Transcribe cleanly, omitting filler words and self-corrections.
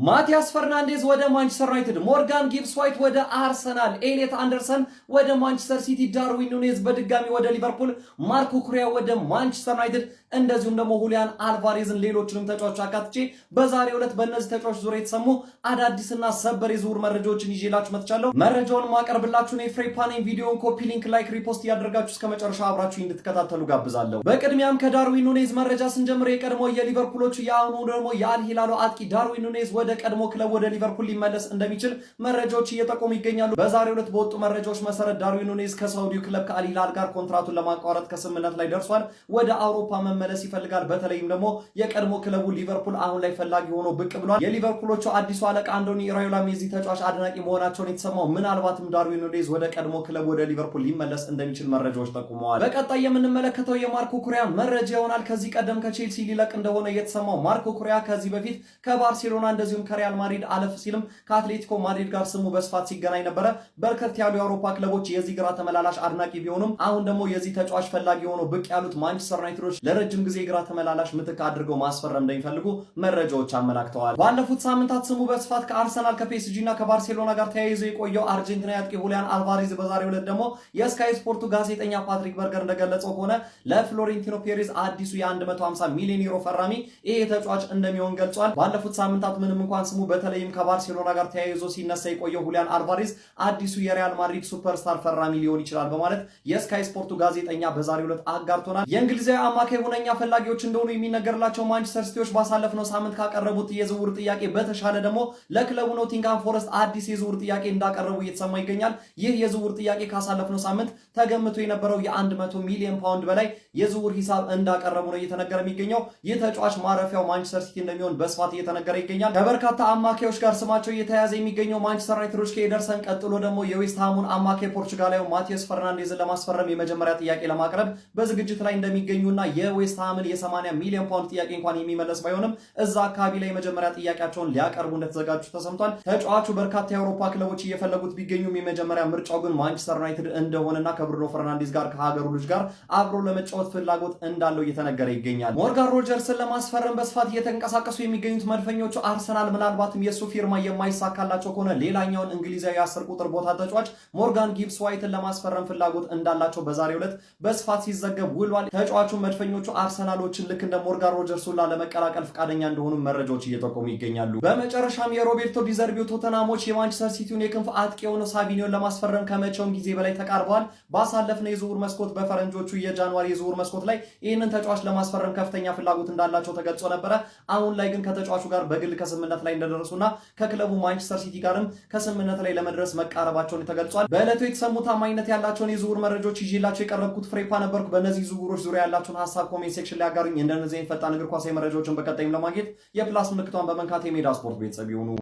ማቲያስ ፈርናንዴዝ ወደ ማንቸስተር ዩናይትድ፣ ሞርጋን ጊብስ ዋይት ወደ አርሰናል፣ ኤሊየት አንደርሰን ወደ ማንቸስተር ሲቲ፣ ዳርዊን ኑኔዝ በድጋሚ ወደ ሊቨርፑል፣ ማርኮ ኩሪያ ወደ ማንቸስተር ዩናይትድ እንደዚሁም ደግሞ ሁሊያን አልቫሬዝን ሌሎችንም ተጫዋቾች አካትቼ በዛሬው ዕለት በእነዚህ ተጫዋቾች ዙሪያ የተሰሙ አዳዲስና ሰበር የዝውውር መረጃዎችን ይዤላችሁ መጥቻለሁ። መረጃውን ማቀርብላችሁ ነው ፍሬፓኔን። ቪዲዮውን ኮፒ ሊንክ፣ ላይክ፣ ሪፖስት እያደረጋችሁ እስከ መጨረሻ አብራችሁ እንድትከታተሉ ጋብዛለሁ። በቅድሚያም ከዳርዊን ኑኔዝ መረጃ ስንጀምር የቀድሞ የሊቨርፑሎቹ የአሁኑ ደግሞ የአል ሂላሉ አጥቂ ዳርዊን ኑኔዝ ወደ ቀድሞ ክለብ ወደ ሊቨርፑል ሊመለስ እንደሚችል መረጃዎች እየጠቆሙ ይገኛሉ። በዛሬው ዕለት በወጡ መረጃዎች መሰረት ዳርዊን ኑኔዝ ከሳውዲው ክለብ ከአል ሂላል ጋር ኮንትራቱን ለማቋረጥ ከስምምነት ላይ ደርሷል። ወደ አውሮፓ መመለስ ይፈልጋል። በተለይም ደግሞ የቀድሞ ክለቡ ሊቨርፑል አሁን ላይ ፈላጊ ሆኖ ብቅ ብሏል። የሊቨርፑሎቹ አዲሱ አለቃ አንዶኒ ኢራዮላም የዚህ ተጫዋች አድናቂ መሆናቸውን የተሰማው ምናልባትም ዳርዊን ኑኔዝ ወደ ቀድሞ ክለብ ወደ ሊቨርፑል ሊመለስ እንደሚችል መረጃዎች ጠቁመዋል። በቀጣይ የምንመለከተው የማርኮ ኩሪያ መረጃ ይሆናል። ከዚህ ቀደም ከቼልሲ ሊለቅ እንደሆነ የተሰማው ማርኮ ኩሪያ ከዚህ በፊት ከባርሴሎና እንደዚሁም ከሪያል ማድሪድ አለፍ ሲልም ከአትሌቲኮ ማድሪድ ጋር ስሙ በስፋት ሲገናኝ ነበረ። በርከት ያሉ የአውሮፓ ክለቦች የዚህ ግራ ተመላላሽ አድናቂ ቢሆኑም አሁን ደግሞ የዚህ ተጫዋች ፈላጊ ሆኖ ብቅ ያሉት ማንቸስተር ዩናይትዶች ለረጅም ጊዜ ግራ ተመላላሽ ምትክ አድርገው ማስፈረም እንደሚፈልጉ መረጃዎች አመላክተዋል። ባለፉት ሳምንታት ስሙ በስፋት ከአርሰናል ከፒኤስጂ እና ከባርሴሎና ጋር ተያይዞ የቆየው አርጀንቲና አጥቂ ሁሊያን አልቫሬዝ በዛሬው ዕለት ደግሞ የስካይ ስፖርቱ ጋዜጠኛ ፓትሪክ በርገር እንደገለጸው ከሆነ ለፍሎሬንቲኖ ፔሬዝ አዲሱ የ150 ሚሊዮን ዩሮ ፈራሚ ይሄ ተጫዋች እንደሚሆን ገልጿል። ባለፉት ሳምንታት ምንም እንኳን ስሙ በተለይም ከባርሴሎና ጋር ተያይዞ ሲነሳ የቆየው ሁሊያን አልቫሬዝ አዲሱ የሪያል ማድሪድ ሱፐርስታር ፈራሚ ሊሆን ይችላል በማለት የስካይ ስፖርቱ ጋዜጠኛ በዛሬው ዕለት አጋርቶናል። የእንግሊዛዊ አማካይ ሁነኛ ፈላጊዎች እንደሆኑ የሚነገርላቸው ማንቸስተር ሲቲዎች ባሳለፍነው ሳምንት ካቀረቡት የዝውውር ጥያቄ በተሻለ ደግሞ ለክለቡ ኖቲንግሃም ፎረስት አዲስ የዝውውር ጥያቄ እንዳቀረቡ እየተሰማ ይገኛል። ይህ የዝውውር ጥያቄ ካሳለፍነው ሳምንት ተገምቶ የነበረው የ100 ሚሊዮን ፓውንድ በላይ የዝውውር ሂሳብ እንዳቀረቡ ነው እየተነገረ የሚገኘው። ይህ ተጫዋች ማረፊያው ማንቸስተር ሲቲ እንደሚሆን በስፋት እየተነገረ ይገኛል። ከበርካታ አማካዮች ጋር ስማቸው እየተያዘ የሚገኘው ማንቸስተር ዩናይትዶች ከኤደርሰን ቀጥሎ ደግሞ የዌስትሃሙን አማካይ ፖርቹጋላዊ ማቲያስ ፈርናንዴዝን ለማስፈረም የመጀመሪያ ጥያቄ ለማቅረብ በዝግጅት ላይ እንደሚገኙና የዌስትሃምን የ80 ሚሊዮን ፓውንድ ጥያቄ እንኳን የሚመለስ ባይሆንም እዛ አካባቢ ላይ የመጀመሪያ ጥያቄያቸውን ሊያቀርቡ እንደተዘጋጁ ተሰምቷል። ተጫዋቹ በርካታ የአውሮፓ ክለቦች እየፈለጉት ቢገኙም የመጀመሪያ ምርጫው ግን ማንቸስተር ዩናይትድ እንደሆነና ከብሩኖ ፈርናንዴዝ ጋር ከሀገሩ ልጅ ጋር አብሮ ለመጫወት ፍላጎት እንዳለው እየተነገረ ይገኛል። ሞርጋን ሮጀርስን ለማስፈረም በስፋት እየተንቀሳቀሱ የሚገኙት መድፈኞቹ አርሰናል ምናልባትም የሱ ፊርማ የማይሳካላቸው ከሆነ ሌላኛውን እንግሊዛዊ 10 ቁጥር ቦታ ተጫዋች ሞርጋን ጊብስ ዋይትን ለማስፈረም ፍላጎት እንዳላቸው በዛሬው ዕለት በስፋት ሲዘገብ ውሏል። ተጫዋቹ መድፈኞቹ አርሰናሎችን ልክ እንደ ሞርጋን ሮጀርስ ሁላ ለመቀላቀል ፈቃደኛ እንደሆኑ መረጃዎች እየጠቆሙ ይገኛሉ። በመጨረሻም የሮቤርቶ ዲዘርቢው ቶተናሞች የማንቸስተር ሲቲውን የክንፍ አጥቂ የሆነው ሳቪኒዮን ለማስፈረም ከመቼውም ጊዜ በላይ ተቃርበዋል። ባሳለፍነው የዝውውር መስኮት በፈረንጆቹ የጃንዋሪ የዝውውር መስኮት ላይ ይህንን ተጫዋች ለማስፈረም ከፍተኛ ፍላጎት እንዳላቸው ተገልጾ ነበረ። አሁን ላይ ግን ከተጫዋቹ ጋር በግል ከስምምነት ላይ እንደደረሱና ከክለቡ ማንቸስተር ሲቲ ጋርም ከስምምነት ላይ ለመድረስ መቃረባቸውን ተገልጿል። በዕለቱ የተሰሙ ታማኝነት ያላቸውን የዝውውር መረጃዎች ይዤላቸው የቀረብኩት ፍሬፓ ነበርኩ። በእነዚህ ዝውውሮች ዙሪያ ያላችሁን ሀሳብ ኮሜንት ሴክሽን ላይ አጋሩኝ። እንደነዚህ ፈጣን እግር ኳስ መረጃዎችን በቀጣይም ለማግኘት የፕላስ ምልክቷን በመንካት የሜዳ ስፖርት ቤተሰብ ይሁኑ።